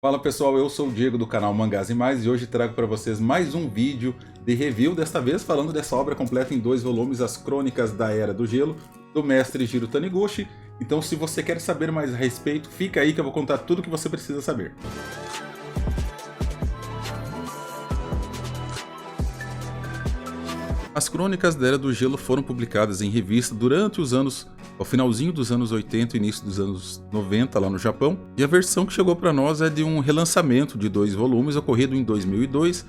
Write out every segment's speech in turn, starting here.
Fala pessoal, eu sou o Diego do canal Mangás e Mais e hoje trago para vocês mais um vídeo de review, desta vez falando dessa obra completa em 2 volumes, As Crônicas da Era do Gelo, do mestre Jiro Taniguchi. Então se você quer saber mais a respeito, fica aí que eu vou contar tudo o que você precisa saber. As Crônicas da Era do Gelo foram publicadas em revista durante os anos, ao finalzinho dos anos 80 e início dos anos 90 lá no Japão, e a versão que chegou para nós é de um relançamento de 2 volumes ocorrido em 2002.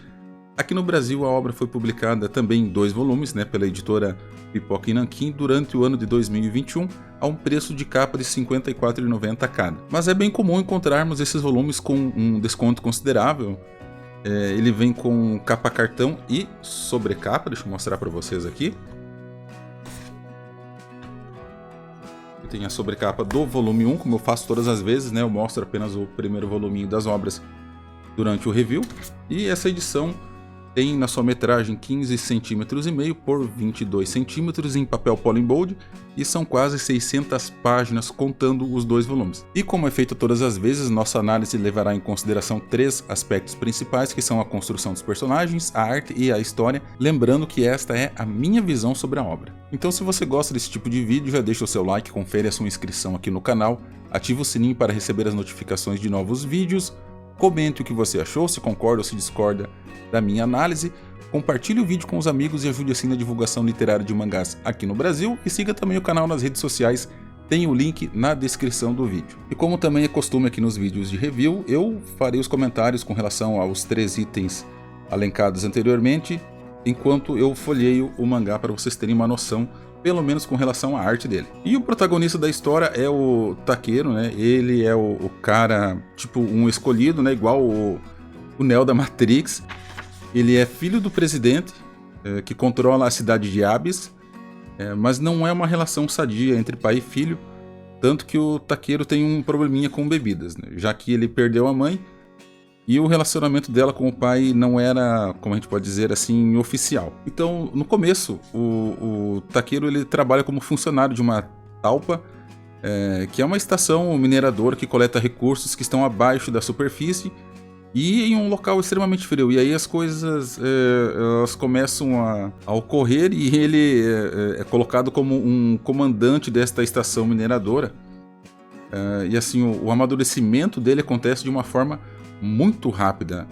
Aqui no Brasil a obra foi publicada também em 2 volumes, pela editora Pipoca e Nanquim durante o ano de 2021, a um preço de capa de R$ 54,90 cada. Mas é bem comum encontrarmos esses volumes com um desconto considerável. Ele vem com capa cartão e sobrecapa, deixa eu mostrar para vocês aqui. Tem a sobrecapa do volume 1, como eu faço todas as vezes, eu mostro apenas o primeiro voluminho das obras durante o review. E essa edição tem na sua metragem 15,5 cm por 22 cm em papel Polybold e são quase 600 páginas contando os 2 volumes. E como é feito todas as vezes, nossa análise levará em consideração 3 aspectos principais, que são a construção dos personagens, a arte e a história, lembrando que esta é a minha visão sobre a obra. Então se você gosta desse tipo de vídeo, já deixa o seu like, confere a sua inscrição aqui no canal, ativa o sininho para receber as notificações de novos vídeos, comente o que você achou, se concorda ou se discorda da minha análise, compartilhe o vídeo com os amigos e ajude assim na divulgação literária de mangás aqui no Brasil, e siga também o canal nas redes sociais, tem o link na descrição do vídeo. E como também é costume aqui nos vídeos de review, eu farei os comentários com relação aos 3 itens elencados anteriormente, enquanto eu folheio o mangá para vocês terem uma noção, pelo menos com relação à arte dele. E o protagonista da história é o Takeru, ele é o cara, tipo um escolhido, igual o Neo da Matrix. Ele é filho do presidente, que controla a cidade de Abyss, mas não é uma relação sadia entre pai e filho, tanto que o Takeru tem um probleminha com bebidas, já que ele perdeu a mãe, e o relacionamento dela com o pai não era, como a gente pode dizer assim, oficial. Então, no começo, o Takeru ele trabalha como funcionário de uma talpa, que é uma estação mineradora que coleta recursos que estão abaixo da superfície, e em um local extremamente frio. E aí as coisas elas começam a ocorrer, e ele é colocado como um comandante desta estação mineradora. E assim, o amadurecimento dele acontece de uma forma muito rápida.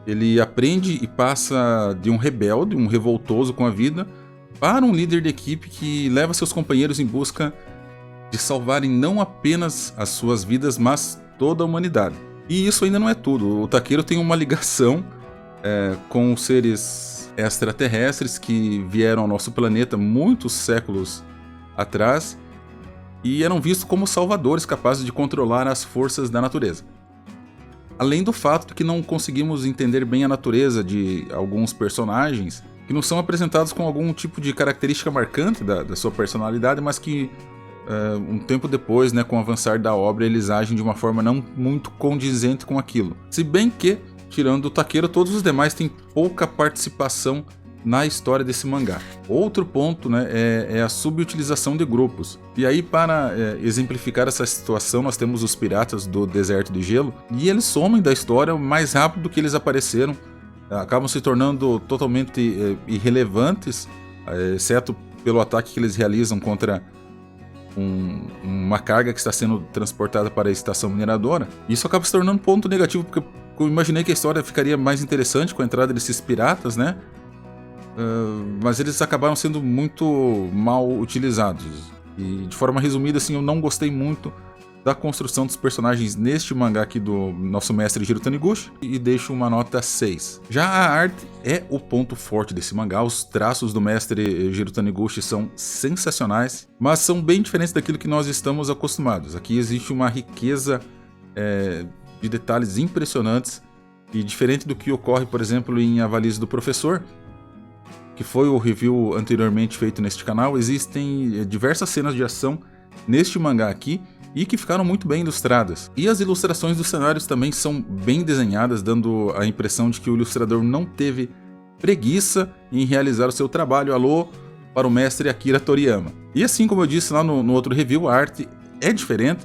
Ele aprende e passa de um rebelde, um revoltoso com a vida, para um líder de equipe que leva seus companheiros em busca de salvarem não apenas as suas vidas, mas toda a humanidade. E isso ainda não é tudo. O Takeru tem uma ligação com seres extraterrestres que vieram ao nosso planeta muitos séculos atrás e eram vistos como salvadores capazes de controlar as forças da natureza. Além do fato de que não conseguimos entender bem a natureza de alguns personagens, que não são apresentados com algum tipo de característica marcante da sua personalidade, mas que um tempo depois, com o avançar da obra, eles agem de uma forma não muito condizente com aquilo. Se bem que, tirando o Takeru, todos os demais têm pouca participação na história desse mangá. Outro ponto é a subutilização de grupos. E aí, para exemplificar essa situação, nós temos os piratas do Deserto de Gelo, e eles somem da história mais rápido do que eles apareceram, acabam se tornando totalmente irrelevantes, exceto pelo ataque que eles realizam contra uma carga que está sendo transportada para a estação mineradora. Isso acaba se tornando um ponto negativo, porque eu imaginei que a história ficaria mais interessante com a entrada desses piratas, mas eles acabaram sendo muito mal utilizados. E de forma resumida, assim, eu não gostei muito da construção dos personagens neste mangá aqui do nosso mestre Jiro Taniguchi, e deixo uma nota 6. Já a arte é o ponto forte desse mangá. Os traços do mestre Jiro Taniguchi são sensacionais, mas são bem diferentes daquilo que nós estamos acostumados. Aqui existe uma riqueza de detalhes impressionantes, e diferente do que ocorre, por exemplo, em A Valise do Professor, que foi o review anteriormente feito neste canal, existem diversas cenas de ação neste mangá aqui, e que ficaram muito bem ilustradas. E as ilustrações dos cenários também são bem desenhadas, dando a impressão de que o ilustrador não teve preguiça em realizar o seu trabalho. Alô para o mestre Akira Toriyama. E assim como eu disse lá no outro review, a arte é diferente,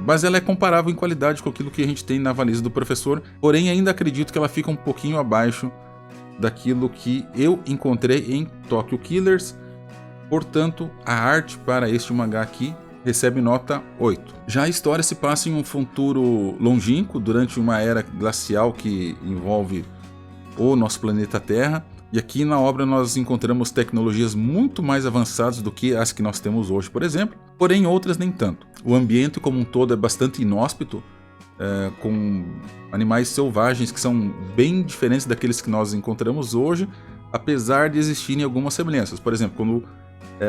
Mas ela é comparável em qualidade com aquilo que a gente tem na Valise do Professor, porém ainda acredito que ela fica um pouquinho abaixo daquilo que eu encontrei em Tokyo Killers. Portanto, a arte para este mangá aqui recebe nota 8. Já a história se passa em um futuro longínquo, durante uma era glacial que envolve o nosso planeta Terra. E aqui na obra nós encontramos tecnologias muito mais avançadas do que as que nós temos hoje, por exemplo, porém outras nem tanto. O ambiente como um todo é bastante inóspito, com animais selvagens que são bem diferentes daqueles que nós encontramos hoje, apesar de existirem algumas semelhanças. Por exemplo, quando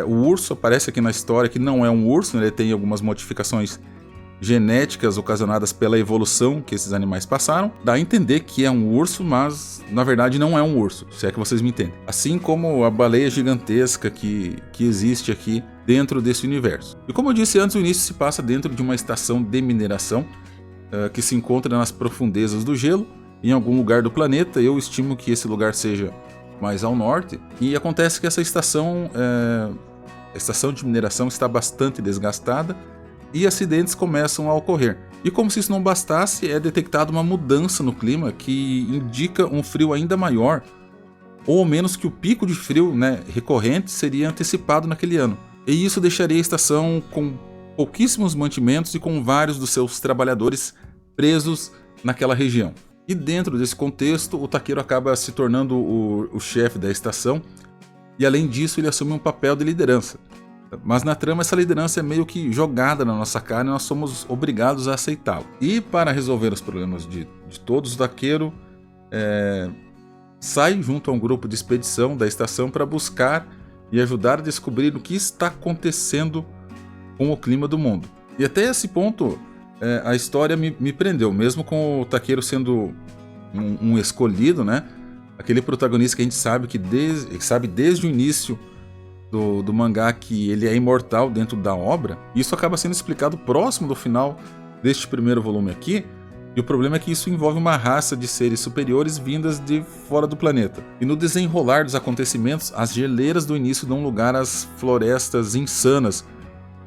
o urso aparece aqui na história, que não é um urso, né? Ele tem algumas modificações genéticas ocasionadas pela evolução que esses animais passaram, dá a entender que é um urso, mas na verdade não é um urso, se é que vocês me entendem. Assim como a baleia gigantesca que existe aqui dentro desse universo. E como eu disse antes, o início se passa dentro de uma estação de mineração que se encontra nas profundezas do gelo, em algum lugar do planeta. Eu estimo que esse lugar seja mais ao norte, e acontece que essa estação, a estação de mineração está bastante desgastada, e acidentes começam a ocorrer. E como se isso não bastasse, é detectada uma mudança no clima que indica um frio ainda maior, ou ao menos que o pico de frio, né, recorrente seria antecipado naquele ano. E isso deixaria a estação com pouquíssimos mantimentos e com vários dos seus trabalhadores presos naquela região. E dentro desse contexto, o Takeru acaba se tornando o chefe da estação, e além disso ele assume um papel de liderança. Mas na trama essa liderança é meio que jogada na nossa cara e nós somos obrigados a aceitá-lo. E para resolver os problemas de todos, o Takeru sai junto a um grupo de expedição da estação para buscar e ajudar a descobrir o que está acontecendo com o clima do mundo. E até esse ponto a história me prendeu, mesmo com o Takeru sendo um escolhido, né? Aquele protagonista que a gente sabe que desde o início do mangá que ele é imortal dentro da obra. Isso acaba sendo explicado próximo do final deste primeiro volume aqui, e o problema é que isso envolve uma raça de seres superiores vindas de fora do planeta. E no desenrolar dos acontecimentos, as geleiras do início dão lugar às florestas insanas,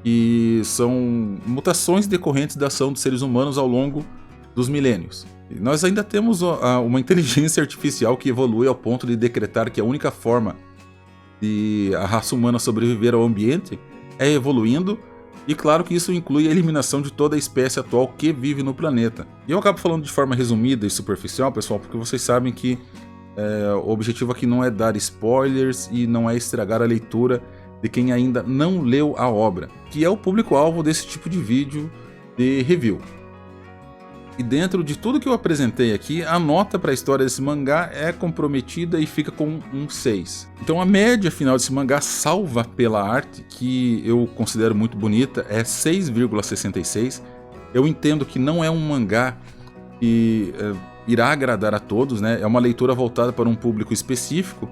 que são mutações decorrentes da ação dos seres humanos ao longo dos milênios. E nós ainda temos uma inteligência artificial que evolui ao ponto de decretar que a única forma de a raça humana sobreviver ao ambiente é evoluindo, e claro que isso inclui a eliminação de toda a espécie atual que vive no planeta. E eu acabo falando de forma resumida e superficial, pessoal, porque vocês sabem que o objetivo aqui não é dar spoilers e não é estragar a leitura de quem ainda não leu a obra, que é o público-alvo desse tipo de vídeo de review. E dentro de tudo que eu apresentei aqui, a nota para a história desse mangá é comprometida e fica com um 6. Então a média final desse mangá, salva pela arte, que eu considero muito bonita, é 6,66. Eu entendo que não é um mangá que irá agradar a todos, né? É uma leitura voltada para um público específico,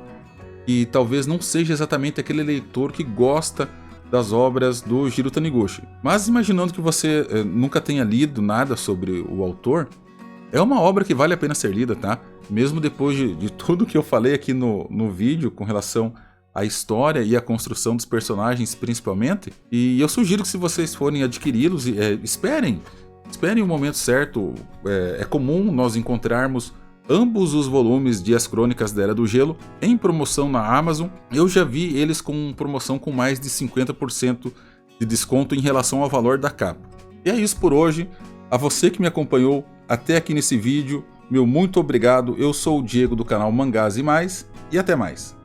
e talvez não seja exatamente aquele leitor que gosta das obras do Jiro Taniguchi. Mas imaginando que você nunca tenha lido nada sobre o autor, é uma obra que vale a pena ser lida, tá? Mesmo depois de tudo que eu falei aqui no vídeo com relação à história e à construção dos personagens principalmente. E eu sugiro que, se vocês forem adquiri-los, esperem o momento certo. É comum nós encontrarmos ambos os volumes de As Crônicas da Era do Gelo em promoção na Amazon. Eu já vi eles com promoção com mais de 50% de desconto em relação ao valor da capa. E é isso por hoje. A você que me acompanhou até aqui nesse vídeo, meu muito obrigado. Eu sou o Diego do canal Mangás e Mais, e até mais.